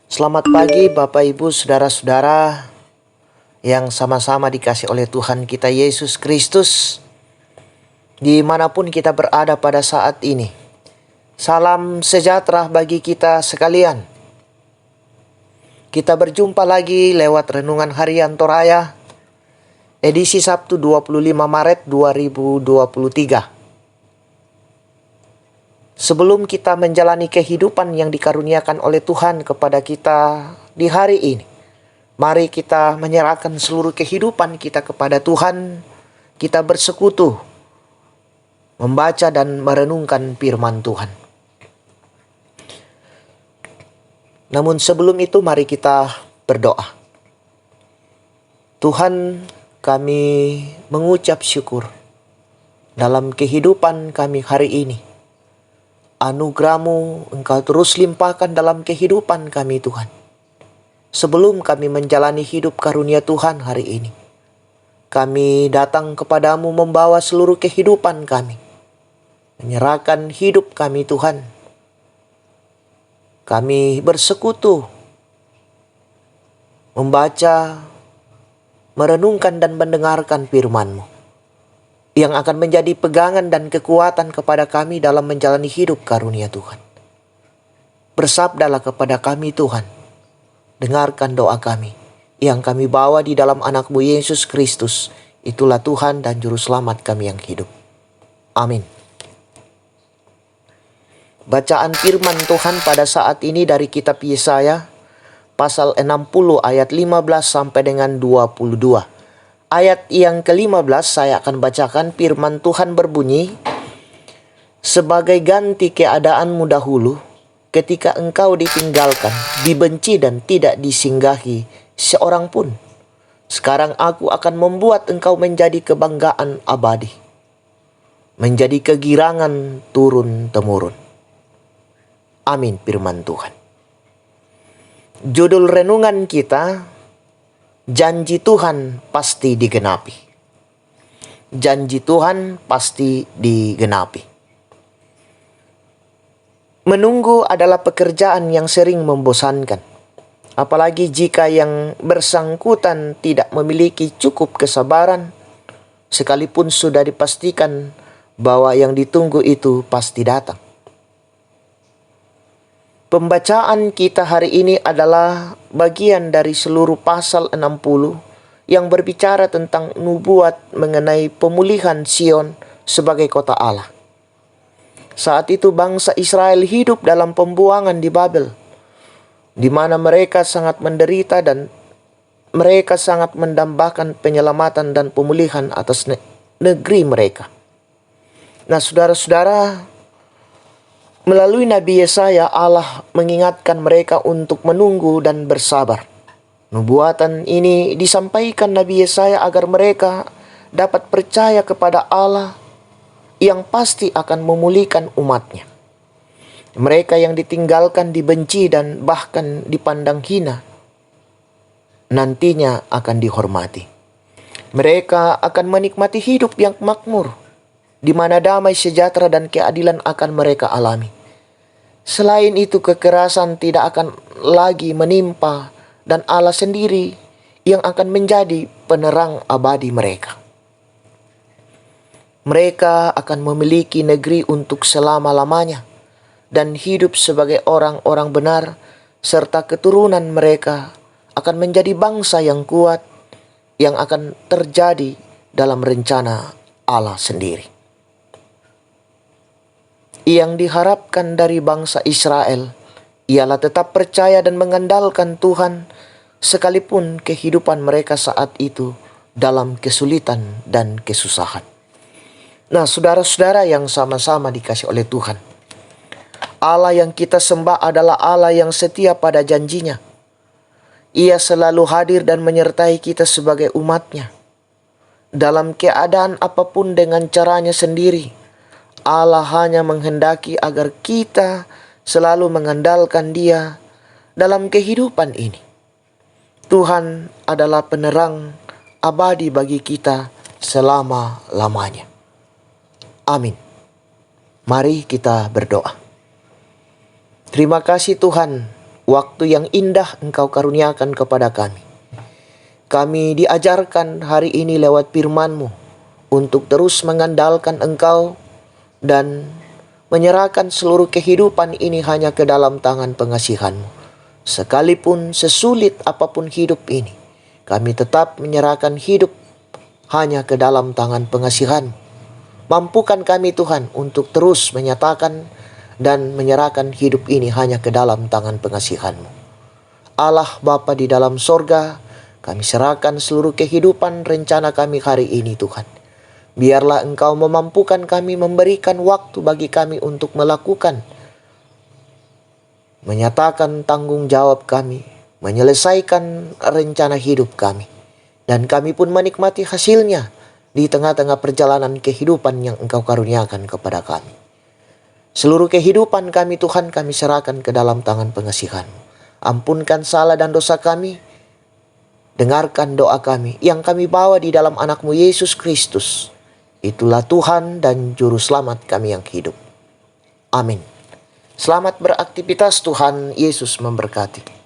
Selamat pagi Bapak Ibu Saudara-saudara yang sama-sama dikasih oleh Tuhan kita Yesus Kristus dimanapun kita berada pada saat ini. Salam sejahtera bagi kita sekalian. Kita berjumpa lagi lewat Renungan Harian Toraya edisi Sabtu 25 Maret 2023. Sebelum kita menjalani kehidupan yang dikaruniakan oleh Tuhan kepada kita di hari ini, mari kita menyerahkan seluruh kehidupan kita kepada Tuhan. Kita bersekutu, membaca dan merenungkan firman Tuhan. Namun sebelum itu mari kita berdoa. Tuhan, kami mengucap syukur dalam kehidupan kami hari ini. Anugerah-Mu Engkau terus limpahkan dalam kehidupan kami Tuhan. Sebelum kami menjalani hidup karunia Tuhan hari ini, kami datang kepadamu membawa seluruh kehidupan kami. Menyerahkan hidup kami Tuhan. Kami bersekutu, membaca, merenungkan dan mendengarkan firman-Mu yang akan menjadi pegangan dan kekuatan kepada kami dalam menjalani hidup karunia Tuhan. Bersabdalah kepada kami Tuhan, dengarkan doa kami yang kami bawa di dalam anak-Mu Yesus Kristus. Itulah Tuhan dan Juru Selamat kami yang hidup. Amin. Bacaan firman Tuhan pada saat ini dari kitab Yesaya pasal 60 ayat 15 sampai dengan 22. Ayat yang ke-15 saya akan bacakan. Firman Tuhan berbunyi, sebagai ganti keadaanmu dahulu, ketika engkau ditinggalkan, dibenci dan tidak disinggahi seorang pun. Sekarang aku akan membuat engkau menjadi kebanggaan abadi, menjadi kegirangan turun-temurun. Amin firman Tuhan. Judul renungan kita, janji Tuhan pasti digenapi. Janji Tuhan pasti digenapi. Menunggu adalah pekerjaan yang sering membosankan. Apalagi jika yang bersangkutan tidak memiliki cukup kesabaran, sekalipun sudah dipastikan bahwa yang ditunggu itu pasti datang. Pembacaan kita hari ini adalah bagian dari seluruh pasal 60 yang berbicara tentang nubuat mengenai pemulihan Sion sebagai kota Allah. Saat itu bangsa Israel hidup dalam pembuangan di Babel, di mana mereka sangat menderita dan mereka sangat mendambakan penyelamatan dan pemulihan atas negeri mereka. Nah, saudara-saudara, melalui Nabi Yesaya, Allah mengingatkan mereka untuk menunggu dan bersabar. Nubuatan ini disampaikan Nabi Yesaya agar mereka dapat percaya kepada Allah yang pasti akan memulihkan umatnya. Mereka yang ditinggalkan, dibenci, dan bahkan dipandang hina, nantinya akan dihormati. Mereka akan menikmati hidup yang makmur, di mana damai sejahtera dan keadilan akan mereka alami. Selain itu, kekerasan tidak akan lagi menimpa dan Allah sendiri yang akan menjadi penerang abadi mereka. Mereka akan memiliki negeri untuk selama-lamanya dan hidup sebagai orang-orang benar, serta keturunan mereka akan menjadi bangsa yang kuat yang akan terjadi dalam rencana Allah sendiri. Yang diharapkan dari bangsa Israel ialah tetap percaya dan mengandalkan Tuhan sekalipun kehidupan mereka saat itu dalam kesulitan dan kesusahan. Nah, saudara-saudara yang sama-sama dikasih oleh Tuhan, Allah yang kita sembah adalah Allah yang setia pada janjinya. Ia selalu hadir dan menyertai kita sebagai umatnya. Dalam keadaan apapun dengan caranya sendiri, Allah hanya menghendaki agar kita selalu mengandalkan Dia dalam kehidupan ini. Tuhan adalah penerang abadi bagi kita selama-lamanya. Amin. Mari kita berdoa. Terima kasih Tuhan waktu yang indah Engkau karuniakan kepada kami. Kami diajarkan hari ini lewat firman-Mu untuk terus mengandalkan Engkau dan menyerahkan seluruh kehidupan ini hanya ke dalam tangan pengasihan-Mu. Sekalipun sesulit apapun hidup ini, kami tetap menyerahkan hidup hanya ke dalam tangan pengasihan-Mu. Mampukan kami Tuhan untuk terus menyatakan dan menyerahkan hidup ini hanya ke dalam tangan pengasihan-Mu. Allah Bapa di dalam sorga, kami serahkan seluruh kehidupan rencana kami hari ini Tuhan. Biarlah Engkau memampukan kami, memberikan waktu bagi kami untuk melakukan, menyatakan tanggung jawab kami, menyelesaikan rencana hidup kami. Dan kami pun menikmati hasilnya di tengah-tengah perjalanan kehidupan yang Engkau karuniakan kepada kami. Seluruh kehidupan kami Tuhan kami serahkan ke dalam tangan pengasihan-Mu. Ampunkan salah dan dosa kami. Dengarkan doa kami yang kami bawa di dalam anak-Mu Yesus Kristus. Itulah Tuhan dan Juru Selamat kami yang hidup. Amin. Selamat beraktivitas, Tuhan Yesus memberkati.